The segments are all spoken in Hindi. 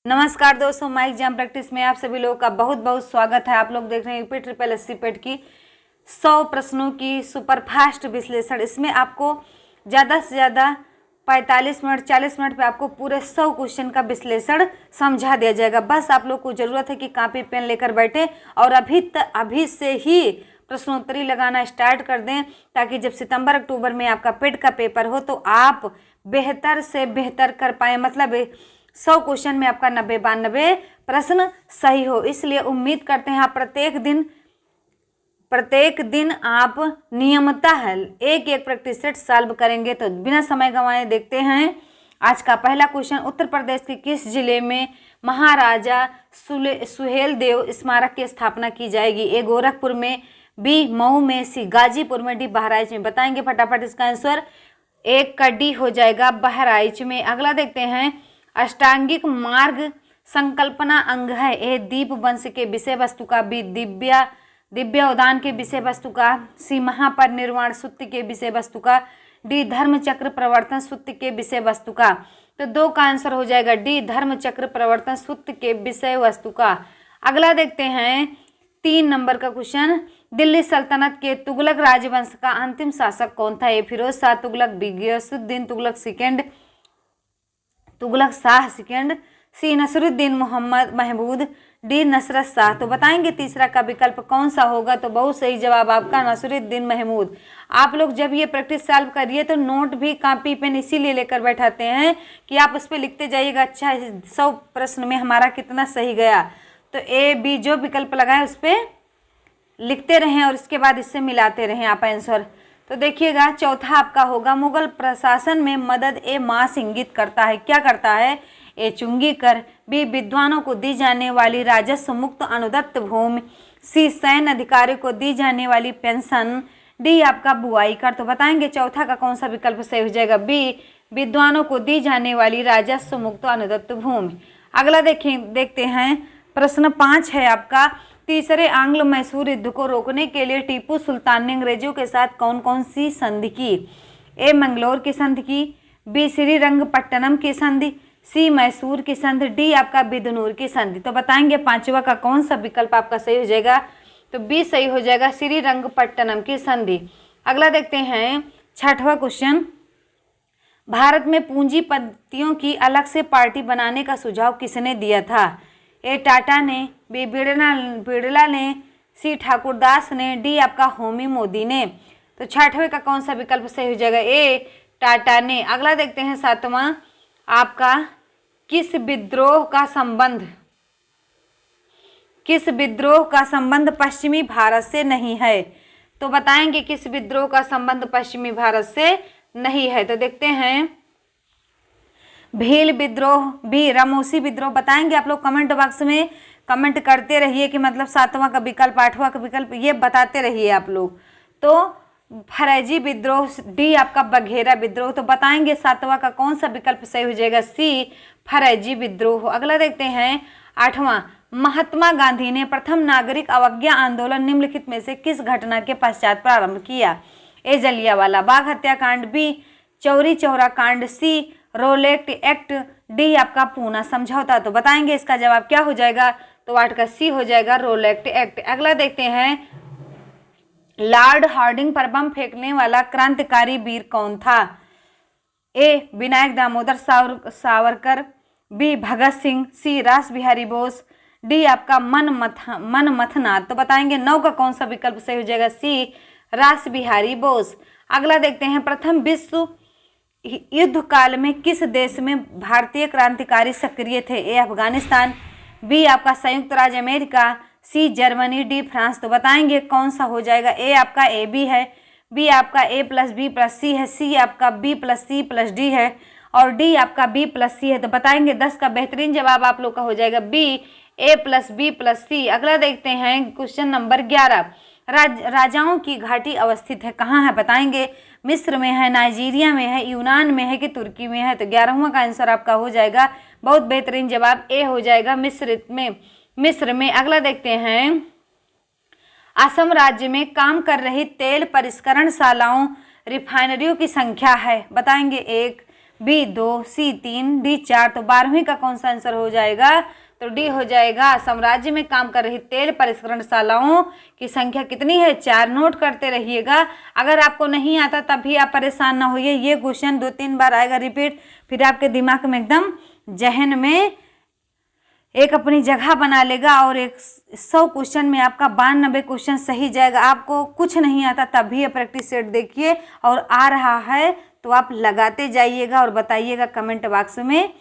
नमस्कार दोस्तों, माई एग्जाम प्रैक्टिस में आप सभी लोगों का बहुत बहुत स्वागत है। आप लोग देख रहे हैं यूपी ट्रिपल एससी पेट की 100 प्रश्नों की सुपरफास्ट विश्लेषण। इसमें आपको ज़्यादा से ज़्यादा 45 मिनट 40 मिनट पे आपको पूरे 100 क्वेश्चन का विश्लेषण समझा दिया जाएगा। बस आप लोग को ज़रूरत है कि कॉपी पेन लेकर बैठे और अभी से ही प्रश्नोत्तरी लगाना स्टार्ट कर दें, ताकि जब सितंबर अक्टूबर में आपका पेट का पेपर हो तो आप बेहतर से बेहतर कर पाए। मतलब 100 क्वेश्चन में आपका 90-92 प्रश्न सही हो। इसलिए उम्मीद करते हैं आप प्रत्येक दिन आप नियमतः एक प्रैक्टिस सेट सॉल्व करेंगे। तो बिना समय गंवाए देखते हैं आज का पहला क्वेश्चन। उत्तर प्रदेश के किस जिले में महाराजा सुहेल देव स्मारक की स्थापना की जाएगी? ए गोरखपुर में, बी मऊ में, सी गाजीपुर में, डी बहराइच में। बताएंगे फटाफट इसका आंसर। एक का डी हो जाएगा बहराइच में। अगला देखते हैं, अष्टांगिक मार्ग संकल्पना अंग है। ए दीप वंश के विषय वस्तु का, बी दिव्य उदान के विषय वस्तु का, सी महापरिनिर्वाण सूत्र के विषय वस्तु का, डी धर्म चक्र प्रवर्तन सूत्र के विषय वस्तु का। तो 2 का आंसर हो जाएगा डी धर्म चक्र प्रवर्तन सूत्र के विषय वस्तु का। अगला देखते हैं 3 नंबर का क्वेश्चन। दिल्ली सल्तनत के तुगलक राजवंश का अंतिम शासक कौन था? ए फिरोज शाह तुगलक, बी गियासुद्दीन तुगलक शाह सेकंड, सी नसरुद्दीन मोहम्मद महमूद, डी नसरत शाह। तो बताएंगे तीसरा का विकल्प कौन सा होगा? तो बहुत सही जवाब आपका नसरुद्दीन महमूद। आप लोग जब ये प्रैक्टिस सॉल्व करिए तो नोट भी कॉपी पेन इसीलिए लेकर बैठाते हैं कि आप उस पर लिखते जाइएगा, अच्छा 100 प्रश्न में हमारा कितना सही गया। तो ए बी जो विकल्प लगाए उस पर लिखते रहें और इसके बाद इससे मिलाते रहें आप आंसर। तो देखिएगा चौथा आपका होगा, मुगल प्रशासन में मदद ए मास इंगित करता है। क्या करता है? ए चुंगी कर, बी विद्वानों को दी जाने वाली राजस्व मुक्त अनुदत्त भूमि, सी सैन्य अधिकारियों को दी जाने वाली पेंशन, डी आपका बुआई कर। तो बताएंगे चौथा का कौन सा विकल्प सही हो जाएगा? बी विद्वानों को दी जाने वाली राजस्व मुक्त अनुदत्त भूमि। अगला देखते हैं प्रश्न 5 है आपका। तीसरे आंग्ल मैसूर युद्ध को रोकने के लिए टीपू सुल्तान ने अंग्रेजों के साथ कौन कौन सी संधि की? ए मंगलोर की संधि की, बी श्रीरंगपट्टनम की संधि, सी मैसूर की संधि, डी आपका बिदनूर की संधि। तो बताएंगे पांचवा का कौन सा विकल्प आपका सही हो जाएगा? तो बी सही हो जाएगा, श्रीरंगपट्टनम की संधि। अगला देखते हैं 6वां क्वेश्चन। भारत में पूंजीपतियों की अलग से पार्टी बनाने का सुझाव किसने दिया था? ए टाटा ने, बी बिड़ला ने, सी ठाकुरदास ने, डी आपका होमी मोदी ने। तो 6वें का कौन सा विकल्प सही हो जाएगा? ए टाटा ने। अगला देखते हैं 7वां आपका, किस विद्रोह का संबंध पश्चिमी भारत से नहीं है? तो बताएंगे किस विद्रोह का संबंध पश्चिमी भारत से नहीं है। तो देखते हैं, भील विद्रोह, भी रामोसी विद्रोह। बताएंगे आप लोग कमेंट बॉक्स में कमेंट करते रहिए कि मतलब 7वां का विकल्प 8वां का विकल्प ये बताते रहिए आप लोग। तो फरैजी विद्रोह, डी आपका बघेरा विद्रोह। तो बताएंगे 7वां का कौन सा विकल्प सही हो जाएगा? सी फरैजी विद्रोह। अगला देखते हैं 8वां, महात्मा गांधी ने प्रथम नागरिक अवज्ञा आंदोलन निम्नलिखित में से किस घटना के पश्चात प्रारंभ किया? ए जलियांवाला बाग हत्याकांड, बी चौरी चौरा कांड, सी रोलेक्ट एक्ट, डी आपका पूना समझौता। तो बताएंगे इसका जवाब क्या हो जाएगा? तो 8 का सी हो जाएगा, रोलेक्ट एक्ट। अगला देखते हैं, लॉर्ड हार्डिंग पर बम फेंकने वाला क्रांतिकारी वीर कौन था? ए विनायक दामोदर सावरकर, बी भगत सिंह, सी रास बिहारी बोस, डी आपका मनमथनाथ। तो बताएंगे 9 का कौन सा विकल्प सही हो जाएगा? सी रास बिहारी बोस। अगला देखते हैं, प्रथम विश्व युद्ध काल में किस देश में भारतीय क्रांतिकारी सक्रिय थे? ए अफगानिस्तान, बी आपका संयुक्त राज्य अमेरिका, सी जर्मनी, डी फ्रांस। तो बताएंगे कौन सा हो जाएगा? ए आपका ए बी है, बी आपका A plus B plus C है, सी आपका B plus C plus D है और डी आपका बी प्लस सी है। तो बताएंगे 10 का बेहतरीन जवाब आप लोग का हो जाएगा बी ए प्लस बी प्लस सी। अगला देखते हैं क्वेश्चन नंबर 11। राजाओं की घाटी अवस्थित है कहाँ है? बताएंगे मिस्र में है, नाइजीरिया में है, यूनान में है कि तुर्की में है? तो 11वां का आंसर आपका हो जाएगा बहुत बेहतरीन जवाब, ए हो जाएगा मिस्र में। अगला देखते हैं, असम राज्य में काम कर रही तेल परिष्करण शालाओं रिफाइनरियों की संख्या है? बताएंगे 1, बी 2, सी 3, डी 4। तो 12वीं का कौन सा आंसर हो जाएगा? तो डी हो जाएगा। साम्राज्य में काम कर रही तेल परिष्करणशालाओं की संख्या कितनी है? 4। नोट करते रहिएगा। अगर आपको नहीं आता तब भी आप परेशान ना होइए, ये क्वेश्चन 2-3 बार आएगा रिपीट, फिर आपके दिमाग में एकदम जहन में एक अपनी जगह बना लेगा और 100 क्वेश्चन में आपका 92 क्वेश्चन सही जाएगा। आपको कुछ नहीं आता तब भी प्रैक्टिस सेट देखिए, और आ रहा है तो आप लगाते जाइएगा और बताइएगा कमेंट बॉक्स में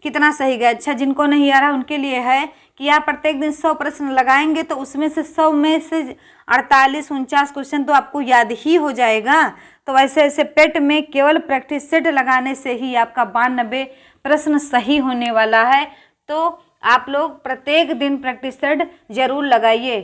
कितना सही गया। अच्छा, जिनको नहीं आ रहा उनके लिए है कि आप प्रत्येक दिन 100 प्रश्न लगाएंगे तो उसमें से 100 में से 48-49 क्वेश्चन तो आपको याद ही हो जाएगा। तो वैसे ऐसे पेट में केवल प्रैक्टिस सेट लगाने से ही आपका 92 प्रश्न सही होने वाला है। तो आप लोग प्रत्येक दिन प्रैक्टिस सेट जरूर लगाइए।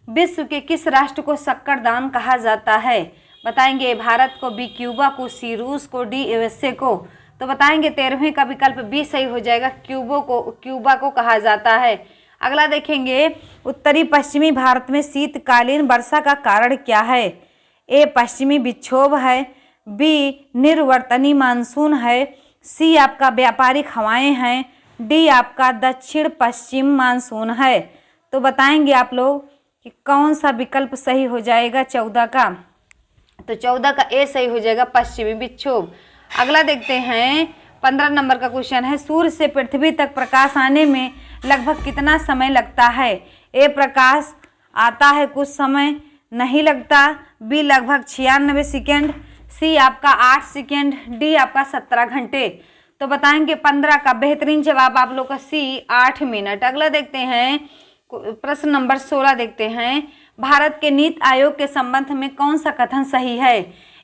विश्व के किस राष्ट्र को शक्करदान कहा जाता है? बताएंगे। भारत को, बी क्यूबा को, सी रूस को, डी यूएसए को। तो बताएंगे 13वें का विकल्प बी सही हो जाएगा, क्यूबा को कहा जाता है। अगला देखेंगे, उत्तरी पश्चिमी भारत में शीतकालीन वर्षा का कारण क्या है? ए पश्चिमी विक्षोभ है, बी निर्वर्तनी मानसून है, सी आपका व्यापारिक हवाएं हैं, डी आपका दक्षिण पश्चिम मानसून है। तो बताएंगे आप लोग कि कौन सा विकल्प सही हो जाएगा 14 का? तो 14 का ए सही हो जाएगा, पश्चिमी विक्षोभ। अगला देखते हैं, 15 नंबर का क्वेश्चन है, सूर्य से पृथ्वी तक प्रकाश आने में लगभग कितना समय लगता है? ए प्रकाश आता है कुछ समय नहीं लगता, बी लगभग 96 सेकेंड, सी आपका 8 सेकेंड, डी आपका 17 घंटे। तो बताएंगे 15 का बेहतरीन जवाब आप लोग का सी 8 मिनट। अगला देखते हैं, प्रश्न नंबर 16 देखते हैं, भारत के नीति आयोग के संबंध में कौन सा कथन सही है?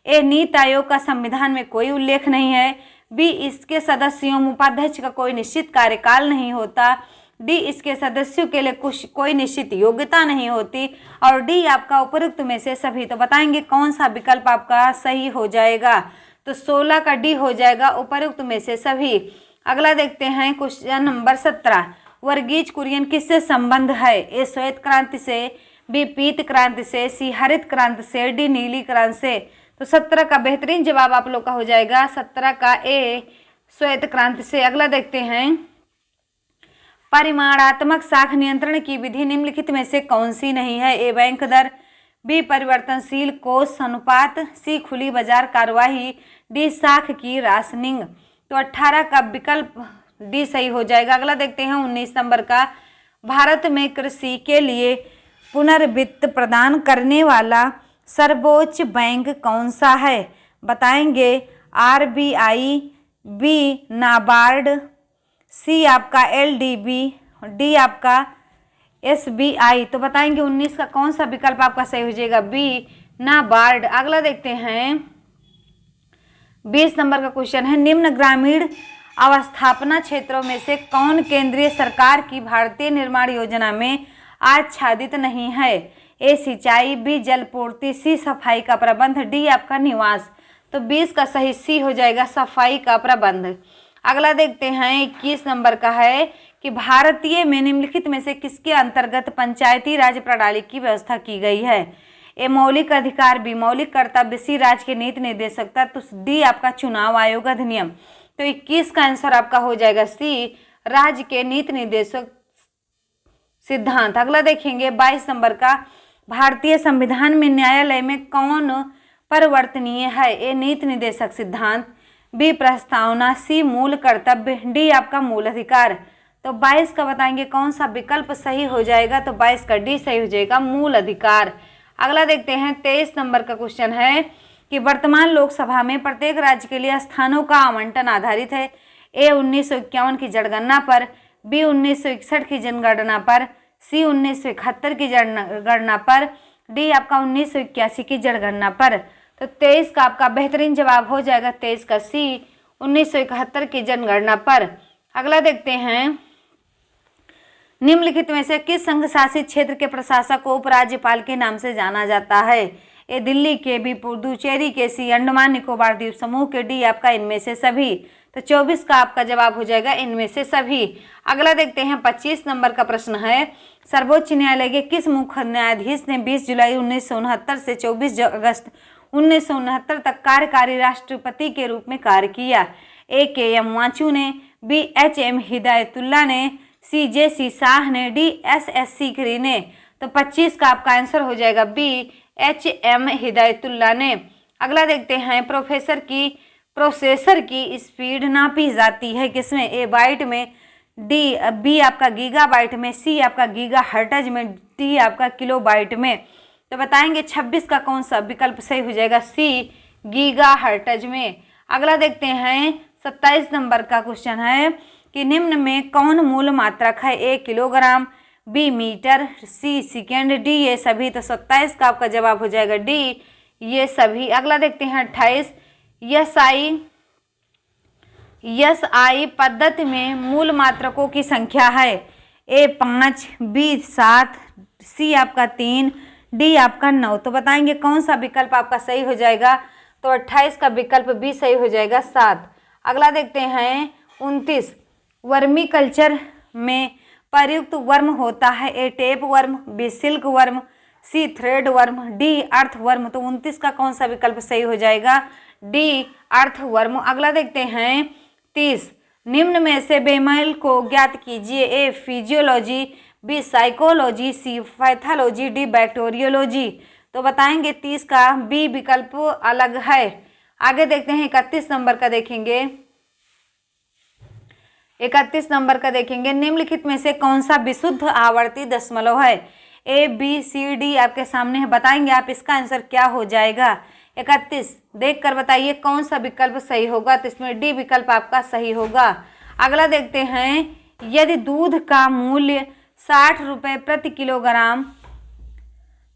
ए नीति आयोग का संविधान में कोई उल्लेख नहीं है, बी इसके सदस्यों उपाध्यक्ष का कोई निश्चित कार्यकाल नहीं होता, डी इसके सदस्यों के लिए कोई निश्चित योग्यता नहीं होती, और डी आपका उपयुक्त में से सभी। तो बताएंगे कौन सा विकल्प आपका सही हो जाएगा? तो 16 का डी हो जाएगा, उपयुक्त में से सभी। अगला देखते हैं, क्वेश्चन नंबर 17, वर्गीज कुरियन किससे संबंध है? ए श्वेत क्रांति से, बी पीत क्रांति से, सी हरित क्रांति से, डी नीली क्रांति से। तो 17 का बेहतरीन जवाब आप लोग का हो जाएगा 17 का ए श्वेत क्रांति से। अगला देखते हैं, परिमाणात्मक साख नियंत्रण की विधि निम्नलिखित में से कौन सी नहीं है? ए बैंक दर, बी परिवर्तनशील कोष अनुपात, सी खुली बाजार कार्यवाही, डी साख की राशनिंग। तो 18 का विकल्प डी सही हो जाएगा। अगला देखते हैं 19 नंबर का, भारत में कृषि के लिए पुनर्वित्त प्रदान करने वाला सर्वोच्च बैंक कौन सा है? बताएंगे आरबीआई, बी नाबार्ड, सी आपका एलडीबी, डी आपका एसबीआई। तो बताएंगे 19 का कौन सा विकल्प आपका सही हो जाएगा? बी नाबार्ड। अगला देखते हैं, 20 नंबर का क्वेश्चन है, निम्न ग्रामीण अवस्थापना क्षेत्रों में से कौन केंद्रीय सरकार की भारतीय निर्माण योजना में आच्छादित नहीं है? ए सिंचाई, बी जलपूर्ति, सी सफाई का प्रबंध, डी आपका निवास। तो 20 का सही सी हो जाएगा, सफाई का प्रबंध। अगला देखते हैं 21 नंबर का है कि भारतीय में निम्नलिखित में से किसके अंतर्गत पंचायती राज प्रणाली की व्यवस्था की गई है? ए मौलिक अधिकार, बी मौलिक कर्तव्य, सी राज्य के नीति निर्देशकता, तो डी आपका चुनाव आयोग अधिनियम। तो 21 का आंसर आपका हो जाएगा सी राज्य के नीति निर्देशक सिद्धांत। अगला देखेंगे 22 नंबर का, भारतीय संविधान में न्यायालय में कौन परिवर्तनीय है? ए नीति निर्देशक सिद्धांत, बी प्रस्तावना, सी मूल कर्तव्य, डी आपका मूल अधिकार। तो 22 का बताएंगे कौन सा विकल्प सही हो जाएगा? तो 22 का डी सही हो जाएगा, मूल अधिकार। अगला देखते हैं 23 नंबर का क्वेश्चन है कि वर्तमान लोकसभा में प्रत्येक राज्य के लिए स्थानों का आवंटन आधारित है। ए 1951 की जनगणना पर, बी 1961 की जनगणना पर, सी 1971 की जनगणना पर, डी आपका 1981 की जनगणना पर। तो 23 का आपका बेहतरीन जवाब हो जाएगा 23 का सी 1971 की जनगणना पर। अगला देखते हैं, निम्नलिखित में से किस संघ शासित क्षेत्र के प्रशासक को उपराज्यपाल के नाम से जाना जाता है? ए दिल्ली के, बी पुडुचेरी के, सी अंडमान निकोबार द्वीप समूह के, डी आपका इनमें से सभी। तो 24 का आपका जवाब हो जाएगा इनमें से सभी। अगला देखते हैं 25 नंबर का प्रश्न है, सर्वोच्च न्यायालय के किस मुख्य न्यायाधीश ने 20 जुलाई 1969 से 24 अगस्त 1969 तक कार्यकारी राष्ट्रपति के रूप में कार्य किया? A.K.M. वांचू ने, B. H.M. हिदायतुल्ला ने, C. J.C. शाह ने, D. S.S. सीकरी ने। तो 25 का आपका आंसर हो जाएगा B. H.M. हिदायतुल्ला ने। अगला देखते हैं, प्रोसेसर की स्पीड नापी जाती है किसमें? A. बाइट में, B. आपका गीगाबाइट में, C. आपका गीगाहर्ट्ज में, D. आपका किलोबाइट में। तो बताएंगे 26 का कौन सा विकल्प सही हो जाएगा? C. गीगाहर्ट्ज में। अगला देखते हैं 27 नंबर का क्वेश्चन है कि निम्न में कौन मूल मात्रक है? A. Kilogram, B. Metre, C. Second, D. ये सभी। तो 27 का आपका जवाब हो जाएगा D. ये सभी। अगला देखते हैं 28, SI पद्धति में मूल मात्रकों की संख्या है। A. 5, B. 7, C. आपका 3, D. आपका 9। तो बताएंगे कौन सा विकल्प आपका सही हो जाएगा? तो 28 का विकल्प B सही हो जाएगा 7। अगला देखते हैं 29, वर्मी कल्चर में प्रयुक्त वर्म होता है। A. Tape worm, B. Silk worm, C. Thread worm, D. Earth worm. तो 29 का कौन सा विकल्प सही हो जाएगा? D. अर्थ वर्म। अगला देखते हैं 30, निम्न में से बेमेल को ज्ञात कीजिए। A. Physiology, B. Psychology, C. Pathology, D. Bacteriology. तो बताएंगे 30 का B विकल्प अलग है। आगे देखते हैं 31 नंबर का देखेंगे। 31 नंबर का देखेंगे, निम्नलिखित में से कौन सा विशुद्ध आवर्ती दशमलव है? A, B, C, D आपके सामने है। बताएंगे आप इसका आंसर क्या हो जाएगा? 31 देख कर बताइए कौन सा विकल्प सही होगा। तो इसमें D विकल्प आपका सही होगा। अगला देखते हैं, यदि दूध का मूल्य 60 रुपये प्रति किलोग्राम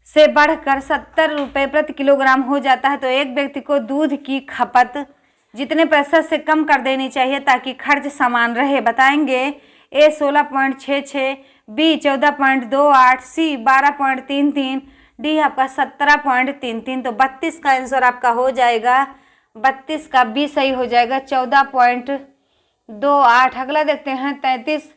से बढ़कर 70 रुपये प्रति किलोग्राम हो जाता है तो एक व्यक्ति को दूध की खपत जितने प्रतिशत से कम कर देनी चाहिए ताकि खर्च समान रहे? बताएंगे A. 16.66, B. 14.28, C. 12.33, D. आपका 17.33। तो 32 का आंसर आपका हो जाएगा, 32 का B सही हो जाएगा 14.28। अगला देखते हैं 33,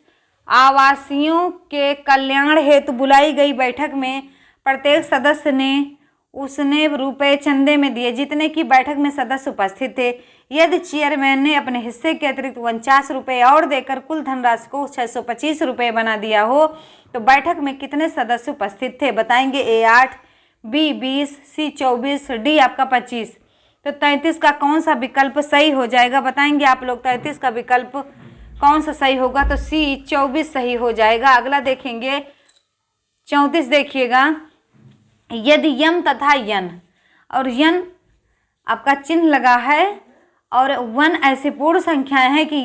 आवासियों के कल्याण हेतु बुलाई गई बैठक में प्रत्येक सदस्य ने उसने रुपए चंदे में दिए जितने की बैठक में सदस्य उपस्थित थे। यदि चेयरमैन ने अपने हिस्से के अतिरिक्त 49 रुपये और देकर कुल धनराशि को 625 रुपये बना दिया हो तो बैठक में कितने सदस्य उपस्थित थे? बताएंगे A. 8, B. 20, C. 24, D. आपका 25। तो 33 का कौन सा विकल्प सही हो जाएगा? बताएंगे आप लोग 33 का विकल्प कौन सा सही होगा? तो C. 24 सही हो जाएगा। अगला देखेंगे 34, देखिएगा, यदि यम तथा यन और यन आपका चिन्ह लगा है और 1 ऐसी पूर्ण संख्याएं हैं कि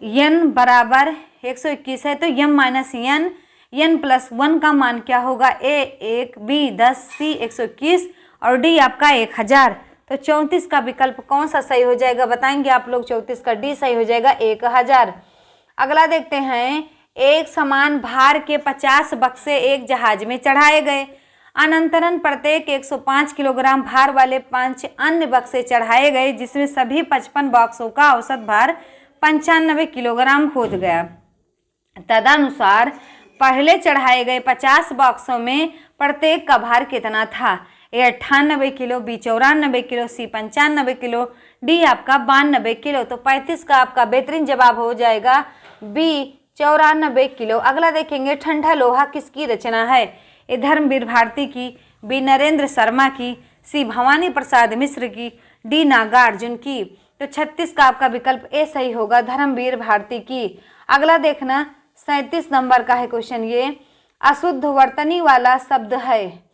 यन बराबर 121 है तो यम माइनस यन प्लस 1 का मान क्या होगा? A. 1, B. 10, C. 121 और D. आपका 1000। तो 34 का विकल्प कौन सा सही हो जाएगा? बताएंगे आप लोग 34 का D सही हो जाएगा 1000। अगला देखते हैं, एक समान भार के 50 बक्से एक जहाज में चढ़ाए गए। अनंतरन प्रत्येक 105 किलोग्राम भार वाले 5 अन्य बक्से चढ़ाए गए जिसमें सभी 55 बक्सों का औसत भार 95 किलोग्राम हो गया। तदनुसार पहले चढ़ाए गए 50 बक्सों में प्रत्येक का भार कितना था? A. 98 kilo, B. 94 kilo, C. 95 kilo, D. आपका 92 किलो। तो 35 का आपका बेहतरीन जवाब हो जाएगा B. 94 किलो। अगला देखेंगे, ठंडा लोहा किसकी रचना है? A. धर्मवीर भारती की, B. नरेंद्र शर्मा की, C. भवानी प्रसाद मिश्र की, D. नागार्जुन की। तो 36 का आपका विकल्प A सही होगा, धर्मवीर भारती की। अगला देखना 37 नंबर का है क्वेश्चन, ये अशुद्ध वर्तनी वाला शब्द है।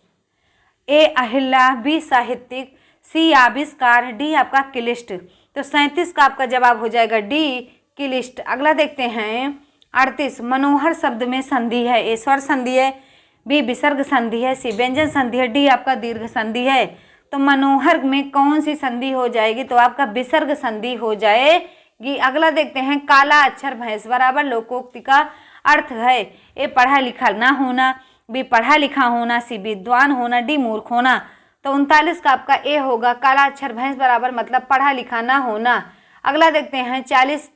A. अहिल्या, B. साहित्यिक, C. आविष्कार, D. आपका क्लिष्ट। तो 37 का आपका जवाब हो जाएगा D. क्लिष्ट। अगला देखते हैं 38, मनोहर शब्द में संधि है। A. स्वर संधि है, B. विसर्ग संधि है, C. व्यंजन संधि है, D. आपका दीर्घ संधि है। तो मनोहर में कौन सी संधि हो जाएगी? तो आपका विसर्ग संधि हो जाएगी। अगला देखते हैं, काला अक्षर भैंस बराबर लोकोक्ति का अर्थ है। A. पढ़ा लिखा ना होना, B. पढ़ा लिखा होना, C. विद्वान होना, D. मूर्ख होना। तो 39 का आपका A होगा, काला अक्षर भैंस बराबर मतलब पढ़ा लिखा ना होना। अगला देखते हैं 40,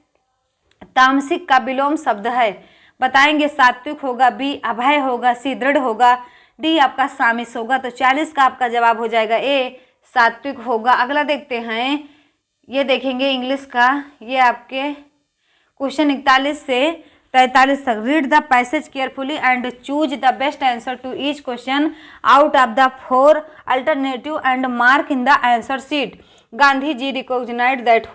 तामसिक का विलोम शब्द है। बताएंगे सात्विक होगा, B. अभय होगा, C. दृढ़ होगा, D. आपका सामिस होगा। तो 40 का आपका जवाब हो जाएगा A. सात्विक होगा। अगला देखते हैं ये देखेंगे इंग्लिश का, ये आपके क्वेश्चन 41 से 43 तक। Read the passage carefully and choose the best answer to each question out of the 4 alternative and mark in the answer sheet. Gandhi ji recognised that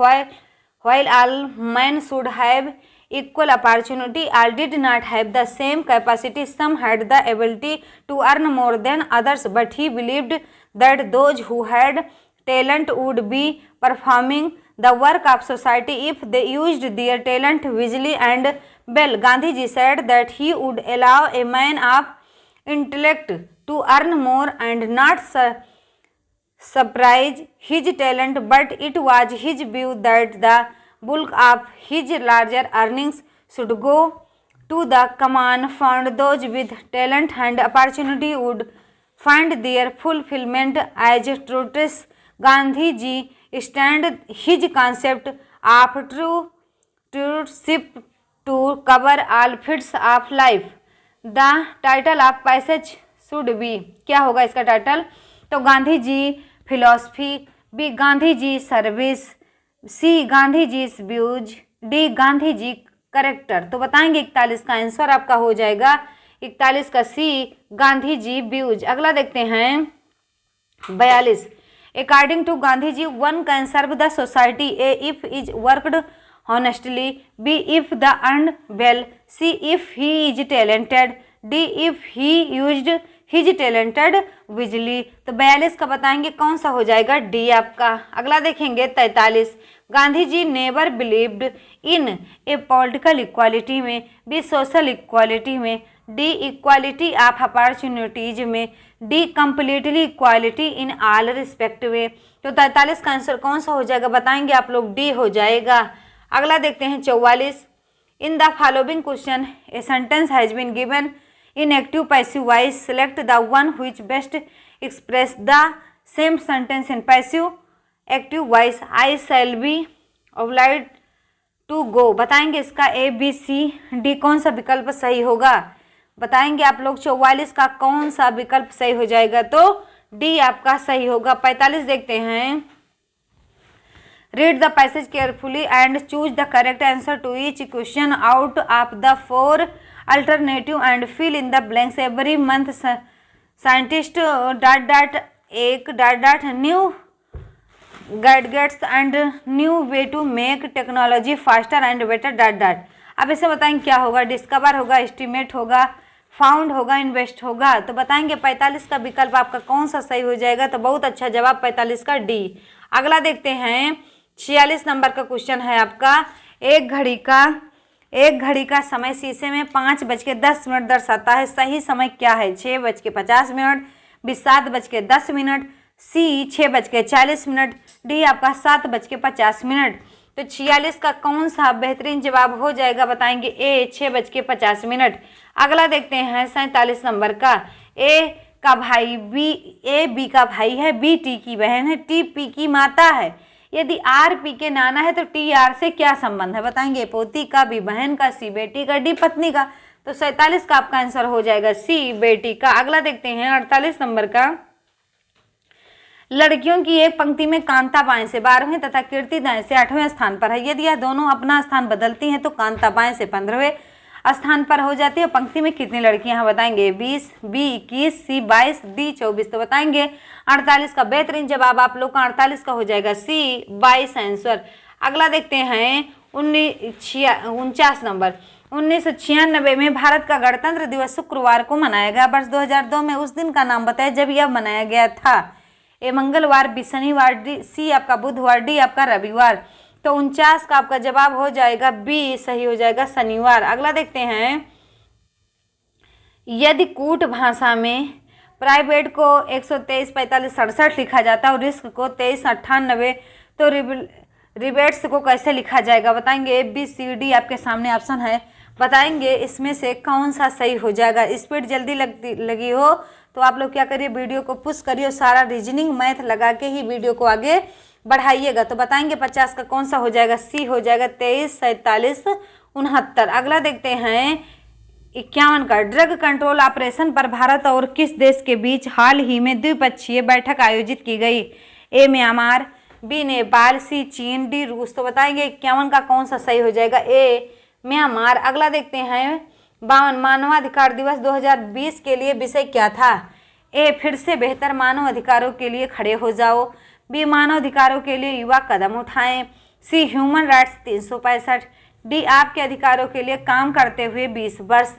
while all men should have equal opportunity, all did not have the same capacity. Some had the ability to earn more than others, but he believed that those who had talent would be performing the work of society if they used their talent wisely and well. Gandhiji said that he would allow a man of intellect to earn more and not surprise his talent, but it was his view that the bulk of his larger earnings should go to the common fund. Those with talent and opportunity would find their fulfillment as truths. Gandhi ji stand his concept of truthship to cover all fields of life. The title of passage should be, क्या होगा इसका टाइटल? तो Gandhi ji philosophy, B Gandhi ji service, सी Gandhi ji views, D Gandhi ji character. तो बताएंगे 41 का आंसर आपका हो जाएगा 41 का सी गांधी जी व्यूज। अगला देखते हैं 42। According to Gandhi ji one can serve the society, a if is worked honestly, b if the earned well, c if he is talented, d if he used his talented wisely। तो 42 का बताएंगे कौन सा हो जाएगा? डी आपका। अगला देखेंगे 43। Gandhi ji never believed in A political equality में, बी सोशल इक्वालिटी में, डी इक्वालिटी ऑफ अपॉर्चुनिटीज में, D completely equality in all respect में। तो 43 का आंसर कौन सा हो जाएगा बताएंगे आप लोग? डी हो जाएगा। अगला देखते हैं 44। In the following question a sentence has been given in active passive voice, select the one which best express the same sentence in passive active voice. I shall be obliged to go. बताएंगे इसका ए बी सी डी कौन सा विकल्प सही होगा? बताएंगे आप लोग 44 का कौन सा विकल्प सही हो जाएगा? तो डी आपका सही होगा। 45 देखते हैं। Read the passage carefully and choose the correct answer to each question out of the 4 alternative and fill in the blanks. Every month scientists new gadgets and new way to make technology faster and better . अब इसे बताएंगे क्या होगा? डिस्कवर होगा, एस्टिमेट होगा, फाउंड होगा, इन्वेस्ट होगा। तो बताएंगे 45 का विकल्प आपका कौन सा सही हो जाएगा? तो बहुत अच्छा जवाब 45 का डी। अगला देखते हैं 46 नंबर का क्वेश्चन है आपका। एक घड़ी का समय शीशे में 5:10 दर्शाता है। सही समय क्या है? 6:50, बी 7:10, सी 6:40, डी आपका 7:50। तो 46 का कौन सा बेहतरीन जवाब हो जाएगा बताएंगे? ए 6:50। अगला देखते हैं 47 नंबर का। ए का भाई बी, ए बी का भाई है, बी टी की बहन है, टी पी की माता है। यदि आर पी के नाना है तो टी आर से क्या संबंध है? बताएंगे पोती का, बी बहन का, सी बेटी का, डी पत्नी का। तो 47 का आपका आंसर हो जाएगा सी बेटी का। अगला देखते हैं 48 नंबर का। लड़कियों की एक पंक्ति में कांता बाएं से 12वें तथा कीर्ति दाएं से 8वें स्थान पर है। यदि यह दोनों अपना स्थान बदलती हैं तो कांता बाएं से 15वें स्थान पर हो जाती है। पंक्ति में कितनी लड़कियां हैं? बताएंगे 20, बी 21, सी 22, डी 24। तो बताएंगे 48 का बेहतरीन जवाब आप लोग का 48 का हो जाएगा सी 22 आंसर। अगला देखते हैं 49 नंबर। 1996 में भारत का गणतंत्र दिवस शुक्रवार को मनाया गया। वर्ष 2002 में उस दिन का नाम बताया जब यह मनाया गया था। ए मंगलवार, बी शनिवार, डी सी आपका बुधवार, डी आपका रविवार। तो 49 का आपका जवाब हो जाएगा बी सही हो जाएगा शनिवार। अगला देखते हैं। यदि कूट भाषा में प्राइवेट को 123, 45, 67 लिखा जाता है और रिस्क को 23, 98 तो रिबेट्स को कैसे लिखा जाएगा? बताएंगे ए बी सी डी आपके सामने ऑप्शन है। बताएंगे इसमें से कौन सा सही हो जाएगा? स्पीड जल्दी लगी हो तो आप लोग क्या करिए, वीडियो को पुश करिए, सारा रीजनिंग मैथ लगा के ही वीडियो को आगे बढ़ाइएगा। तो बताएंगे 50 का कौन सा हो जाएगा? सी हो जाएगा 23, 47, 69। अगला देखते हैं 51 का। ड्रग कंट्रोल ऑपरेशन पर भारत और किस देश के बीच हाल ही में द्विपक्षीय बैठक आयोजित की गई? ए म्यांमार, बी नेपाल, सी चीन, डी रूस। तो बताएंगे 51 का कौन सा सही हो जाएगा? ए म्यांमार। अगला देखते हैं 52 मानवाधिकार दिवस 2020 के लिए विषय क्या था? ए फिर से बेहतर मानव अधिकारों के लिए खड़े हो जाओ, बी मानव अधिकारों के लिए युवा कदम उठाएं, सी ह्यूमन राइट्स 365, डी आपके अधिकारों के लिए काम करते हुए 20 वर्ष।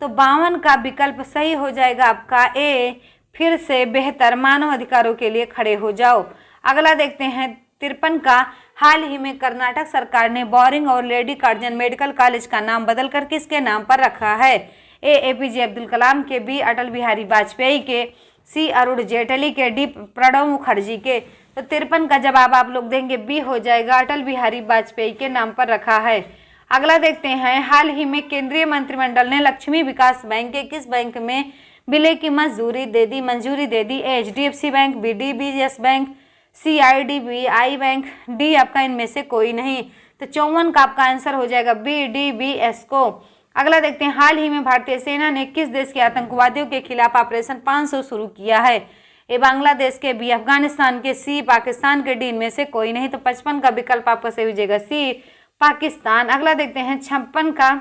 तो 52 का विकल्प सही हो जाएगा आपका ए फिर से बेहतर मानव अधिकारों के लिए खड़े हो जाओ। अगला देखते हैं 53 का हाल ही में कर्नाटक सरकार ने बोरिंग और लेडी कार्जन मेडिकल कॉलेज का नाम बदलकर किसके नाम पर रखा है? ए एपीजे अब्दुल कलाम के, बी अटल बिहारी वाजपेयी के, सी अरुण जेटली के, डी प्रणब मुखर्जी के। तो 53 का जवाब आप लोग देंगे बी हो जाएगा, अटल बिहारी वाजपेयी के नाम पर रखा है। अगला देखते हैं हाल ही में केंद्रीय मंत्रिमंडल ने लक्ष्मी विकास बैंक के किस बैंक में विलय की मंजूरी दे दी? HDFC bank, B DBS bank, C IDBI bank, D आपका इनमें से कोई नहीं। तो 54 का आपका आंसर हो जाएगा बी डीबीएस को। अगला देखते हैं हाल ही में भारतीय सेना ने किस देश के आतंकवादियों के खिलाफ ऑपरेशन 500 शुरू किया है? ए बांग्लादेश के, बी अफगानिस्तान के, सी पाकिस्तान के, डी इनमें से कोई नहीं। तो 55 का विकल्प आपका सही हो जाएगा सी पाकिस्तान। अगला देखते हैं 56 का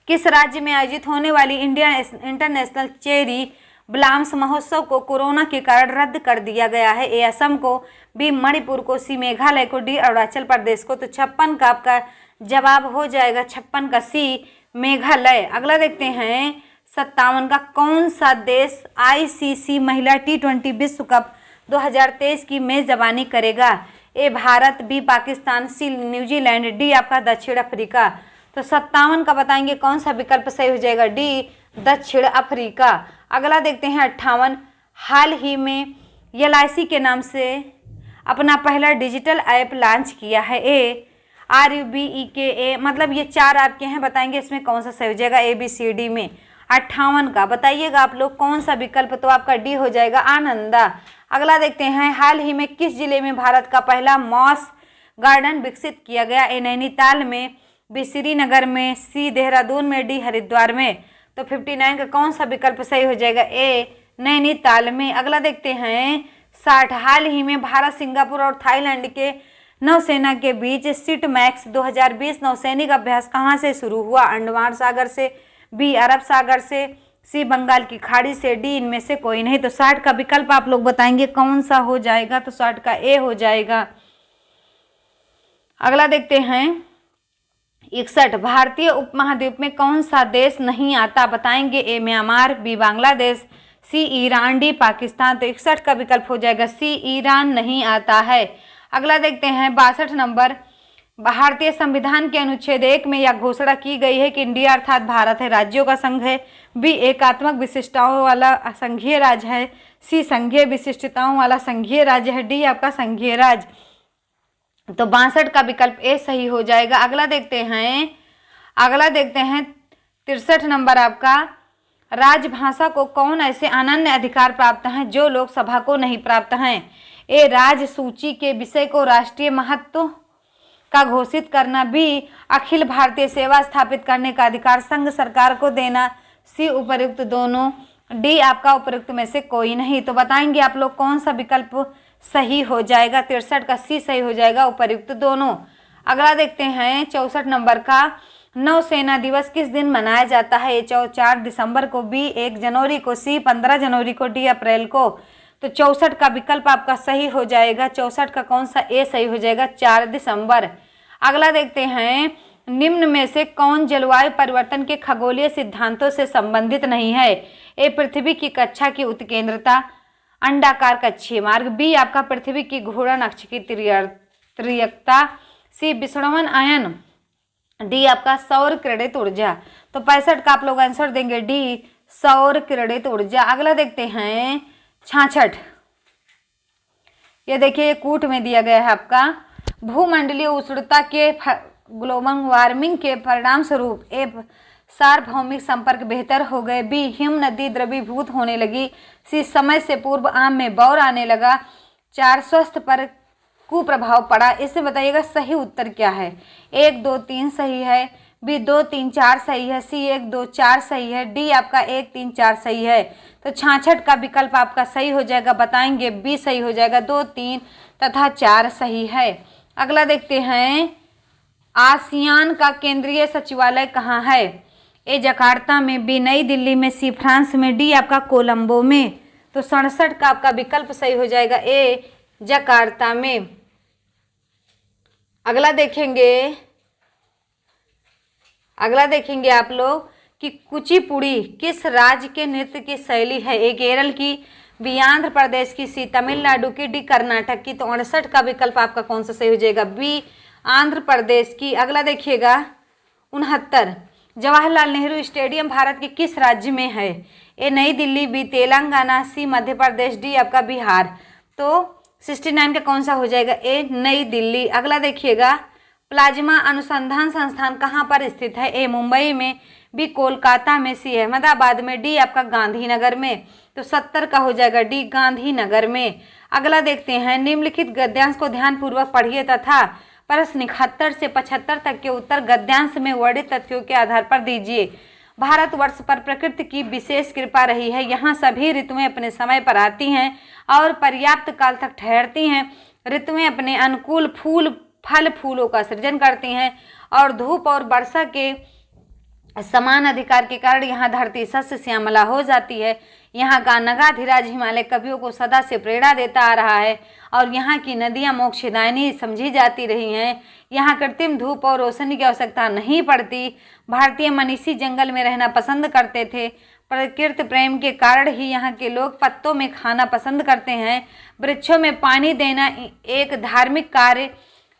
किस राज्य में आयोजित होने वाली इंडिया इंटरनेशनल चेरी ब्लॉसम महोत्सव को कोरोना के कारण रद्द कर दिया गया है? ए असम को, बी मणिपुर को, सी मेघालय को, डी अरुणाचल प्रदेश को। तो 56 का आपका जवाब हो जाएगा 56 का सी मेघालय। अगला देखते हैं 57 का कौन सा देश आईसीसी महिला T20 विश्व कप 2023 की मेजबानी करेगा? ए भारत, बी पाकिस्तान, सी न्यूजीलैंड, डी आपका दक्षिण अफ्रीका। तो 57 का बताएंगे कौन सा विकल्प सही हो जाएगा? डी दक्षिण अफ्रीका। अगला देखते हैं 58 हाल ही में LIC के नाम से अपना पहला डिजिटल ऐप लॉन्च किया है? ए RUBEKA, मतलब ये 4 आपके हैं, बताएंगे इसमें कौन सा सही हो जाएगा ABCD में? 58 का बताइएगा आप लोग कौन सा विकल्प? तो आपका डी हो जाएगा आनंदा। अगला देखते हैं हाल ही में किस जिले में भारत का पहला मॉस गार्डन विकसित किया गया? ए नैनीताल में, बी श्रीनगर में, सी देहरादून में, डी हरिद्वार में। तो 59 का कौन सा विकल्प सही हो जाएगा? ए नैनीताल में। अगला देखते हैं 60 हाल ही में भारत, सिंगापुर और थाईलैंड के नौसेना के बीच सिट मैक्स 2020 नौसैनिक अभ्यास कहाँ से शुरू हुआ? अंडमान सागर से, बी अरब सागर से, सी बंगाल की खाड़ी से, डी इनमें से कोई नहीं। तो 60 का विकल्प आप लोग बताएंगे कौन सा हो जाएगा? तो 60 का ए हो जाएगा। अगला देखते हैं 61 भारतीय उपमहाद्वीप में कौन सा देश नहीं आता? बताएंगे ए म्यांमार, बी बांग्लादेश, सी ईरान, डी पाकिस्तान। तो 61 का विकल्प हो जाएगा सी ईरान नहीं आता है। अगला देखते हैं 62 नंबर भारतीय संविधान के अनुच्छेद 1 में यह घोषणा की गई है कि इंडिया अर्थात भारत है राज्यों का संघ है, बी एकात्मक विशिष्टताओं वाला संघीय राज्य है, सी संघीय विशिष्टताओं वाला संघीय राज्य है, डी आपका संघीय राज्य। तो 62 का विकल्प ए सही हो जाएगा। अगला देखते हैं 63 नंबर आपका राजभाषा को कौन ऐसे अनन्य अधिकार प्राप्त हैं जो लोकसभा को नहीं प्राप्त हैं? ए राज सूची के विषय को राष्ट्रीय महत्व का घोषित करना, बी अखिल भारतीय सेवा स्थापित करने का अधिकार संघ सरकार को देना, सी उपर्युक्त दोनों, डी आपका उपर्युक्त में से कोई नहीं। तो बताएंगे आप लोग कौन सा विकल्प सही हो जाएगा? 63 का सी सही हो जाएगा, उपर्युक्त दोनों। अगला देखते हैं 64 नंबर का नौसेना दिवस किस दिन मनाया जाता है? ए 4 दिसंबर को, बी 1 जनवरी को, सी 15 जनवरी को, डी अप्रैल को। तो 64 का विकल्प आपका सही हो जाएगा। 64 का कौन सा ए सही हो जाएगा? 4 दिसंबर। अगला देखते हैं निम्न में से कौन जलवायु परिवर्तन के खगोलीय सिद्धांतों से संबंधित नहीं है? ए पृथ्वी की कक्षा की उत्केंद्रता, अंडाकार कक्षीय मार्ग, बी आपका पृथ्वी की घूर्णन अक्ष की त्रियकता, सी विषुवण आयन, डी आपका सौर किरणित ऊर्जा। तो 65 का आप लोग आंसर देंगे डी सौर किरणित ऊर्जा। अगला देखते हैं 66, ये देखिए ये कूट में दिया गया है आपका भूमंडलीय उष्णता के ग्लोबल वार्मिंग के परिणाम स्वरूप ए सार्वभौमिक संपर्क बेहतर हो गए, बी हिम नदी द्रवीभूत होने लगी, सी समय से पूर्व आम में बौर आने लगा, 4 स्वास्थ्य पर कुप्रभाव पड़ा। इससे बताइएगा सही उत्तर क्या है? 1 2 3 सही है, बी 2 3 4 सही है, सी 1 2 4 सही है, डी आपका 1 3 4 सही है। तो 66 का विकल्प आपका सही हो जाएगा, बताएंगे बी सही हो जाएगा, 2 3 तथा 4 सही है। अगला देखते हैं, आसियान का केंद्रीय सचिवालय कहाँ है? ए जकार्ता में, बी नई दिल्ली में, सी फ्रांस में, डी आपका कोलंबो में। तो 67 का आपका विकल्प सही हो जाएगा, ए जकार्ता में। अगला देखेंगे आप लोग कि कुचिपुड़ी किस राज्य के नृत्य की शैली है? ए केरल की, बी आंध्र प्रदेश की, सी तमिलनाडु की, डी कर्नाटक की। तो 68 का विकल्प आपका कौन सा सही हो जाएगा? बी आंध्र प्रदेश की। अगला देखिएगा 69, जवाहरलाल नेहरू स्टेडियम भारत के किस राज्य में है? ए नई दिल्ली, बी तेलंगाना, सी मध्य प्रदेश, डी आपका बिहार। तो 69 का कौन सा हो जाएगा? ए नई दिल्ली। अगला देखिएगा, प्लाज्मा अनुसंधान संस्थान कहाँ पर स्थित है? ए मुंबई में, बी कोलकाता में, सी अहमदाबाद में, डी आपका गांधीनगर में। तो 70 का हो जाएगा, डी गांधीनगर में। अगला देखते हैं, निम्नलिखित गद्यांश को ध्यानपूर्वक पढ़िए तथा प्रश्न 71 से 75 तक के उत्तर गद्यांश में वर्णित तथ्यों के आधार पर दीजिए। भारतवर्ष पर प्रकृति की विशेष कृपा रही है। यहाँ सभी ऋतुएं अपने समय पर आती हैं और पर्याप्त काल तक ठहरती हैं। ऋतुएं अपने अनुकूल फल फूलों का सृजन करती हैं और धूप और वर्षा के समान अधिकार के कारण यहाँ धरती सस्य श्यामला हो जाती है। यहाँ का नगाधिराज हिमालय कवियों को सदा से प्रेरणा देता आ रहा है और यहाँ की नदियाँ मोक्षदायिनी समझी जाती रही हैं। यहाँ कृत्रिम धूप और रोशनी की आवश्यकता नहीं पड़ती। भारतीय मनीषी जंगल में रहना पसंद करते थे। प्रकृति प्रेम के कारण ही यहाँ के लोग पत्तों में खाना पसंद करते हैं। वृक्षों में पानी देना एक धार्मिक कार्य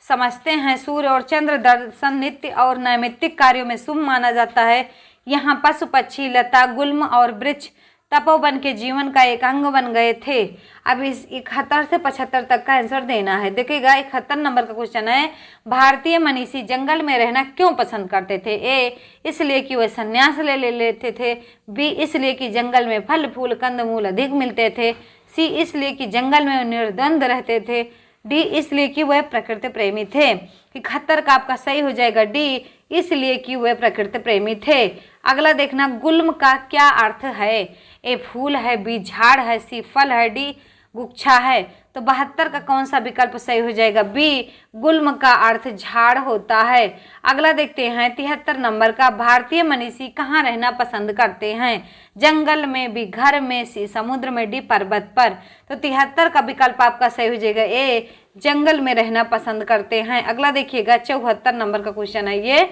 समझते हैं। सूर्य और चंद्र दर्शन नित्य और नैमित्तिक कार्यों में शुभ माना जाता है। यहाँ पशु पक्षी लता गुल्म और वृक्ष तपोवन के जीवन का एक अंग बन गए थे। अब इस 71 से 75 तक का आंसर देना है। देखिएगा 71 नंबर का क्वेश्चन है, भारतीय मनीषी जंगल में रहना क्यों पसंद करते थे? ए इसलिए कि वह संन्यास ले लेते थे, बी इसलिए कि जंगल में फल फूल कंदमूल अधिक मिलते थे, सी इसलिए कि जंगल में निर्द्वंद रहते थे, डी इसलिए कि वह प्रकृति प्रेमी थे। 71 का आपका सही हो जाएगा, डी इसलिए कि वह प्रकृति प्रेमी थे। अगला देखना, गुल्म का क्या अर्थ है? ए फूल है, बी झाड़ है, सी फल है, डी गुच्छा है। तो 72 का कौन सा विकल्प सही हो जाएगा? बी गुल्म का अर्थ झाड़ होता है। अगला देखते हैं 73 नंबर का, भारतीय मनीषी कहाँ रहना पसंद करते हैं? जंगल में, बी घर में, सी समुद्र में, डी पर्वत पर। तो 73 का विकल्प आपका सही हो जाएगा, ए जंगल में रहना पसंद करते हैं। अगला देखिएगा 74 नंबर का क्वेश्चन है, ये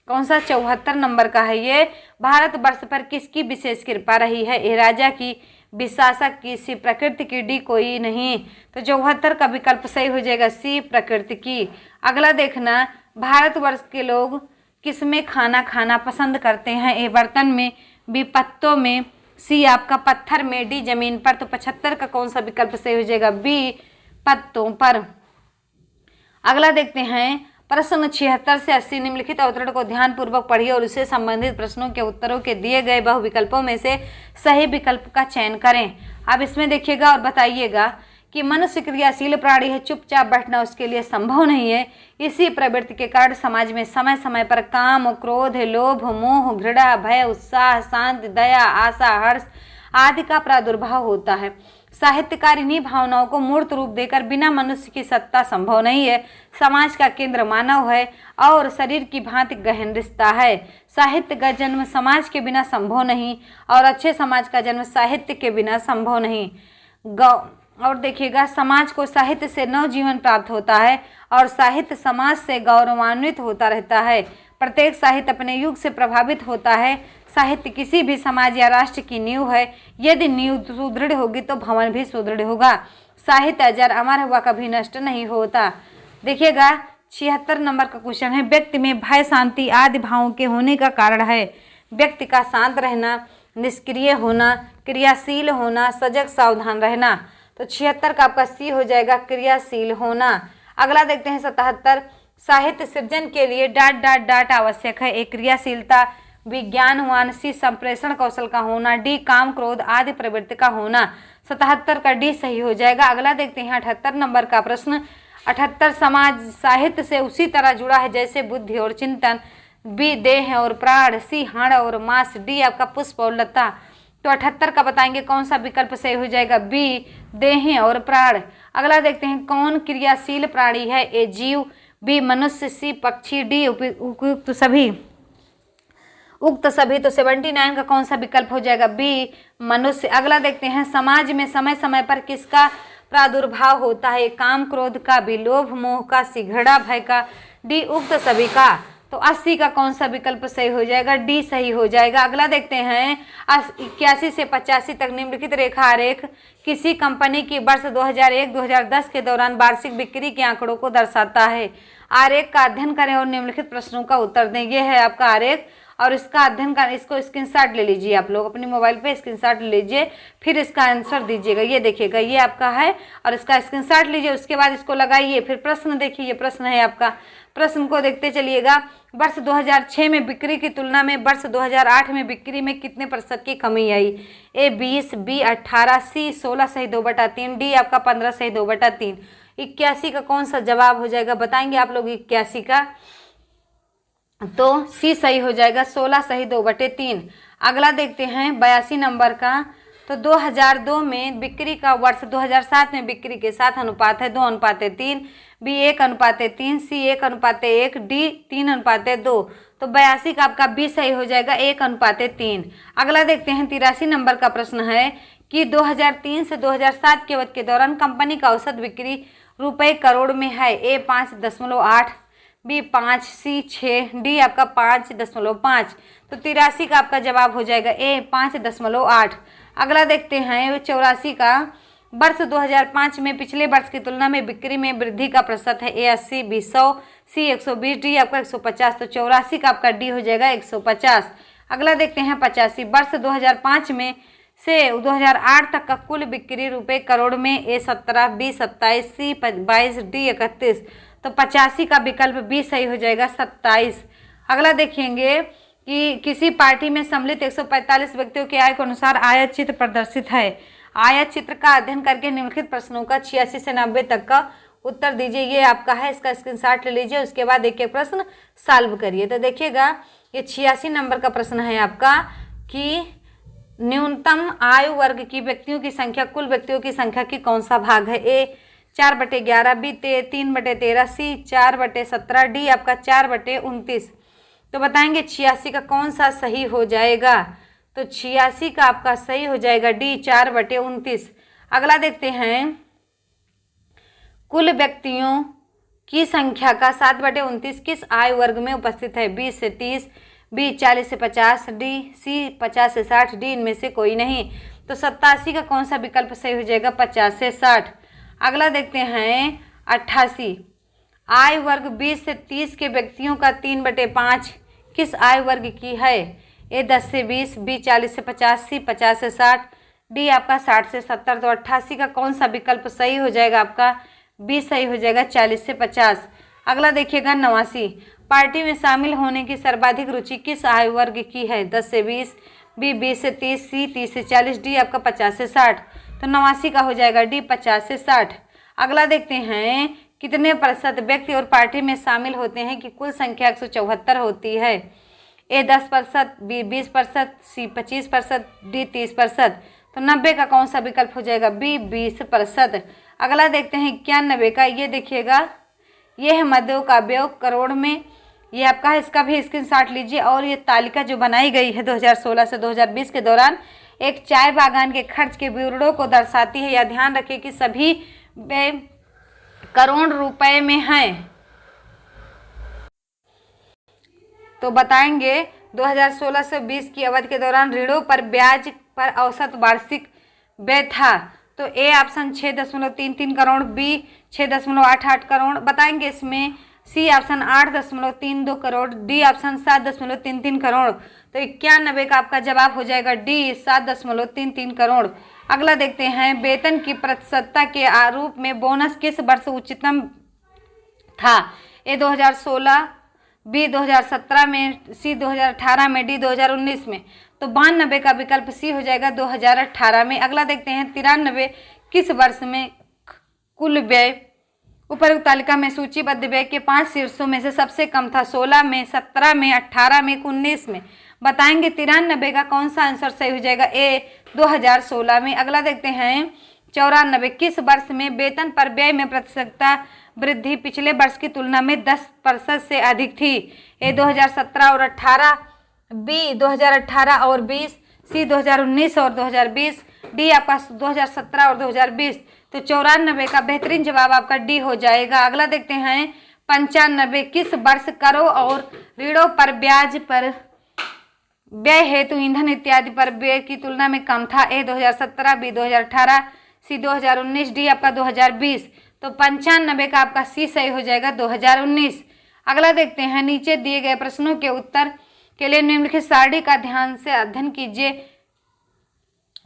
कौन सा 74 नंबर का है? ये भारतवर्ष पर किसकी विशेष कृपा रही है? ए राजा की, बी शासक की, सी प्रकृति की, डी कोई नहीं। तो 74 का विकल्प सही हो जाएगा, सी प्रकृति की। अगला देखना, भारतवर्ष के लोग किसमें खाना खाना पसंद करते हैं? ए बर्तन में, बी पत्तों में, सी आपका पत्थर में, डी जमीन पर। तो 75 का कौन सा विकल्प सही हो जाएगा? बी पत्तों पर। अगला देखते हैं, प्रश्न 76 से 80 निम्नलिखित अवतरण को ध्यानपूर्वक पढ़िए और उससे संबंधित प्रश्नों के उत्तरों के दिए गए बहु विकल्पों में से सही विकल्प का चयन करें। अब इसमें देखिएगा और बताइएगा कि मनुष्य क्रियाशील प्राणी है, चुपचाप बैठना उसके लिए संभव नहीं है। इसी प्रवृत्ति के कारण समाज में समय समय पर काम, क्रोध, लोभ, मोह, घृणा, भय, उत्साह, शांति, दया, आशा, हर्ष आदि का प्रादुर्भाव होता है। साहित्यकार इन्हीं भावनाओं को मूर्त रूप देकर बिना मनुष्य की सत्ता संभव नहीं है। समाज का केंद्र मानव है और शरीर की भांति गहन रिश्ता है। साहित्य का जन्म समाज के बिना संभव नहीं और अच्छे समाज का जन्म साहित्य के बिना संभव नहीं। और देखिएगा, समाज को साहित्य से नवजीवन प्राप्त होता है और साहित्य समाज से गौरवान्वित होता रहता है। प्रत्येक साहित्य अपने युग से प्रभावित होता है। साहित्य किसी भी समाज या राष्ट्र की नींव है। यदि नींव सुदृढ़ होगी तो भवन भी सुदृढ़ होगा। साहित्य अजर अमर हुआ कभी नष्ट नहीं होता। देखिएगा 76 नंबर का क्वेश्चन है, व्यक्ति में भय, शांति आदि भावों के होने का कारण है। व्यक्ति का शांत रहना, निष्क्रिय होना, क्रियाशील होना, सजग सावधान रहना। तो 76 का आपका सी हो जाएगा, क्रियाशील होना। अगला देखते हैं 77, साहित्य सृजन के लिए डाट आवश्यक है। एक क्रियाशीलता, विज्ञानवान, सी संप्रेषण कौशल का होना, डी काम क्रोध आदि प्रवृत्ति का होना। 77 का डी सही हो जाएगा। अगला देखते हैं 78 नंबर का प्रश्न, 78 समाज साहित्य से उसी तरह जुड़ा है जैसे बुद्धि और चिंतन। बी देह और प्राण, सी हाड़ और मांस, डी आपका पुष्प और लता। तो 78 का बताएंगे कौन सा विकल्प सही हो जाएगा, बी देह और प्राण। अगला देखते हैं, कौन क्रियाशील प्राणी है, ए जीव, बी मनुष्य, सी पक्षी, डी उक्त सभी। तो 79 का कौन सा विकल्प हो जाएगा, बी मनुष्य। अगला देखते हैं, समाज में समय समय पर किसका प्रादुर्भाव होता है, काम क्रोध का, भी लोभ मोह का, सी घृणा भय का, डी उक्त सभी का। तो 80 का कौन सा विकल्प सही हो जाएगा, डी सही हो जाएगा। अगला देखते हैं, 81 से 85 तक निम्नलिखित रेखा आरेख किसी कंपनी की वर्ष 2001-2010 के दौरान वार्षिक बिक्री के आंकड़ों को दर्शाता है। आरेख का अध्ययन करें और निम्नलिखित प्रश्नों का उत्तर दें। ये है आपका आरेख और इसका अध्ययन कर, इसको स्क्रीनशॉट ले लीजिए, आप लोग अपनी मोबाइल पे स्क्रीनशॉट ले लीजिए, फिर इसका आंसर दीजिएगा। ये देखिएगा, ये आपका है और इसका स्क्रीनशॉट लीजिए, उसके बाद इसको लगाइए, फिर प्रश्न देखिए। ये प्रश्न है आपका, प्रश्न को देखते चलिएगा। वर्ष 2006 में बिक्री की तुलना में वर्ष 2008 में बिक्री में कितने प्रतिशत की कमी आई, ए 20, बी 18, सी 16 सही 2/3, डी आपका 15 सही 2/3। 81 का कौन सा जवाब हो जाएगा बताएंगे आप लोग, 81 का तो सी सही हो जाएगा, 16 सही 2/3। अगला देखते हैं 82 नंबर का, तो 2002 में बिक्री का वर्ष 2007 में बिक्री के साथ अनुपात है 2:3, बी 1:3, सी 1:1, डी 3:2। तो 82 का आपका बी सही हो जाएगा, 1:3। अगला देखते हैं 83 नंबर का प्रश्न है कि 2003 से 2007 के वक्त के दौरान कंपनी का औसत बिक्री रुपए करोड़ में है, ए 5.8, बी 5, सी 6, डी आपका 5.5। तो 83 का आपका जवाब हो जाएगा ए 5.8। अगला देखते हैं 84 का, वर्ष 2005 में पिछले वर्ष की तुलना में बिक्री में वृद्धि का प्रतिशत है, ए 80, बी 100, सी 120, डी आपका 150। तो 84 का आपका डी हो जाएगा 150। अगला देखते हैं 85, वर्ष 2005 में से 2008 तक का कुल बिक्री रुपए करोड़ में, ए 17, बी 27, सी 22, डी 31। तो 85 का विकल्प बी सही हो जाएगा, 27। अगला देखेंगे कि किसी पार्टी में सम्मिलित 145 व्यक्तियों के आय के अनुसार आयत चित्र प्रदर्शित है। आयत चित्र का अध्ययन करके निम्नलिखित प्रश्नों का 86 से 90 तक का उत्तर दीजिए। ये आपका है, इसका स्क्रीनशॉट ले लीजिए, उसके बाद एक एक प्रश्न सॉल्व करिए। तो देखिएगा, ये 86 नंबर का प्रश्न है आपका कि न्यूनतम आयु वर्ग की व्यक्तियों की संख्या कुल व्यक्तियों की संख्या की कौन सा भाग है, ए 4/11, बी 3/13, सी 4/17, डी आपका 4/29। तो बताएंगे 86 का कौन सा सही हो जाएगा, तो 86 का आपका सही हो जाएगा डी 4/29। अगला देखते हैं, कुल व्यक्तियों की संख्या का 7/29 किस आयु वर्ग में उपस्थित है, 20 से 30, बी 40 से 50, डी सी 50 से 60, डी इनमें से कोई नहीं। तो 87 का कौन सा विकल्प सही हो जाएगा, 50 से 60। अगला देखते हैं 88, आयु वर्ग 20 से 30 के व्यक्तियों का 3/5 किस आयु वर्ग की है, ए 10 से 20, बी 40 से 50, सी 50 से 60, डी आपका 60 से 70। तो 88 का कौन सा विकल्प सही हो जाएगा, आपका बी सही हो जाएगा, 40 से 50। अगला देखिएगा 89, पार्टी में शामिल होने की सर्वाधिक रुचि किस आयु वर्ग की है, 10 से 20, बी 20 से 30, सी 30 से 40, डी आपका 50 से 60। तो 89 का हो जाएगा डी 50 से 60। अगला देखते हैं, कितने प्रतिशत व्यक्ति और पार्टी में शामिल होते हैं कि कुल संख्या 174 होती है, ए 10%, बी 20%, सी 25%, डी 30%। तो 90 का कौन सा विकल्प हो जाएगा, बी 20%। अगला देखते हैं 91 का, ये देखिएगा, ये है मध्यों का व्यय करोड़ में, ये आपका है, इसका भी स्क्रीनशॉट लीजिए। और ये तालिका जो बनाई गई है 2016 से 2020 के दौरान एक चाय बागान के खर्च के विवरणों को दर्शाती है। यह ध्यान रखें कि सभी करोड़ रुपए में हैं। तो बताएंगे 2016 से 20 की अवधि के दौरान ऋणों पर ब्याज पर औसत वार्षिक व्यय था। तो A option 6.33 crore, B 6.88 crore बताएंगे इसमें, C option 8.32 crore, D option 7.33 crore. तो 91 का आपका जवाब हो जाएगा डी 7.33 करोड़। अगला देखते हैं, वेतन की प्रतिशतता के आरूप में बोनस किस वर्ष उच्चतम था, ए 2016, बी 2017 में, सी 2018 में, डी 2019 में। तो 92 का विकल्प सी हो जाएगा 2018 में। अगला देखते हैं 93, किस वर्ष में कुल व्यय उपरोक्त तालिका में सूचीबद्ध व्यय के 5 शीर्षों में से सबसे कम था 16 में, 17 में, 18 में, 19 में। बताएंगे 93 का कौन सा आंसर सही हो जाएगा? ए 2016 में। अगला देखते हैं 94 किस वर्ष में वेतन पर व्यय में प्रतिशतता वृद्धि पिछले वर्ष की तुलना में 10% से अधिक थी? ए 2017 और 18, बी 2018 और 20, सी 2019 और 2020, डी आपका 2017 और 2020। तो 94 का बेहतरीन जवाब आपका डी हो जाएगा। अगला देखते हैं 95 किस वर्ष करों और ऋणों पर ब्याज पर व्यय हेतु ईंधन इत्यादि पर व्यय की तुलना में कम था? ए 2017, बी 2018, सी 2019, डी आपका 2020। तो 95 का आपका सी सही हो जाएगा 2019। अगला देखते हैं नीचे दिए गए प्रश्नों के उत्तर के लिए निम्नलिखित सारणी का ध्यान से अध्ययन कीजिए।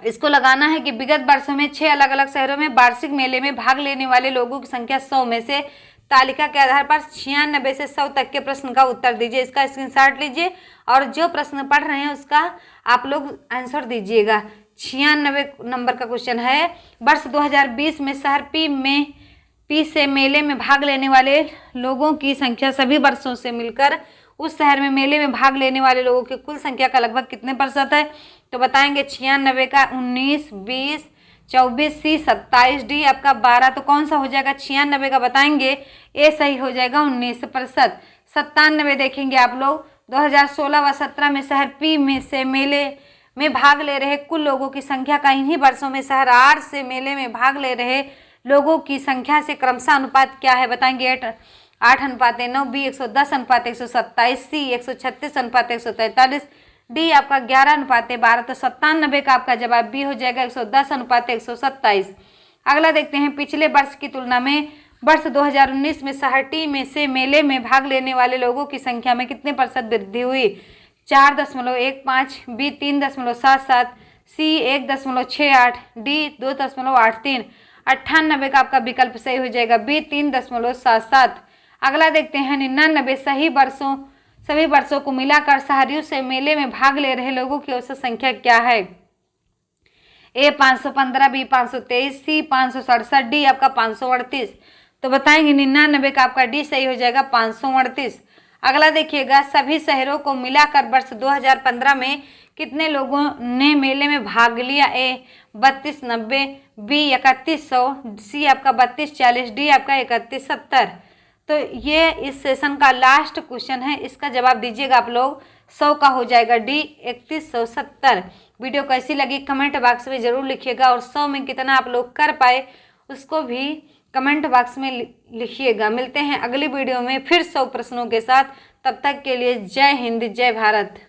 इसको लगाना है कि विगत वर्षों में 6 अलग अलग शहरों में वार्षिक मेले में भाग लेने वाले लोगों की संख्या 100 में से तालिका के आधार पर 96 से 100 तक के प्रश्न का उत्तर दीजिए। इसका स्क्रीनशॉट लीजिए और जो प्रश्न पढ़ रहे हैं उसका आप लोग आंसर दीजिएगा। 96 नंबर का क्वेश्चन है, वर्ष 2020 में शहर पी से मेले में भाग लेने वाले लोगों की संख्या सभी वर्षों से मिलकर उस शहर में मेले में भाग लेने वाले लोगों की कुल संख्या का लगभग कितने % है? तो बताएंगे 96 का 19, 20, 24, सी 27, डी आपका 12। तो कौन सा हो जाएगा? 96 का बताएंगे ए सही हो जाएगा 19%। 97 देखेंगे आप लोग 2016 व 17 में शहर पी में से मेले में भाग ले रहे कुल लोगों की संख्या का इन्हीं वर्षों में शहर आर से मेले में भाग ले रहे लोगों की संख्या से क्रमशः अनुपात क्या है? बताएंगे 8:9, बी 110:127, सी 136:143, डी आपका 11:12। तो 97 का आपका जवाब बी हो जाएगा 110:127। अगला देखते हैं पिछले वर्ष की तुलना में वर्ष 2019 में शहर टी में से मेले में भाग लेने वाले लोगों की संख्या में कितने % वृद्धि हुई? 4.15, बी 3.77, सी 1.68, डी 2.83। 98 का आपका विकल्प सही हो जाएगा बी 3.77। अगला देखते हैं 99 सभी वर्षों को मिलाकर शहरियों से मेले में भाग ले रहे लोगों की औसत संख्या क्या है? ए 515, बी 523, सी 567, डी आपका 538। तो बताएंगे 99 का आपका डी सही हो जाएगा 538। अगला देखिएगा सभी शहरों को मिलाकर वर्ष 2015 में कितने लोगों ने मेले में भाग लिया? ए 3290, बी 3100, सी आपका 3240, डी आपका 3170। तो ये इस सेशन का लास्ट क्वेश्चन है, इसका जवाब दीजिएगा आप लोग। 100 का हो जाएगा डी 3170। वीडियो कैसी लगी कमेंट बॉक्स में जरूर लिखिएगा और 100 में कितना आप लोग कर पाए उसको भी कमेंट बॉक्स में लिखिएगा। मिलते हैं अगली वीडियो में फिर 100 प्रश्नों के साथ। तब तक के लिए जय हिंद, जय भारत।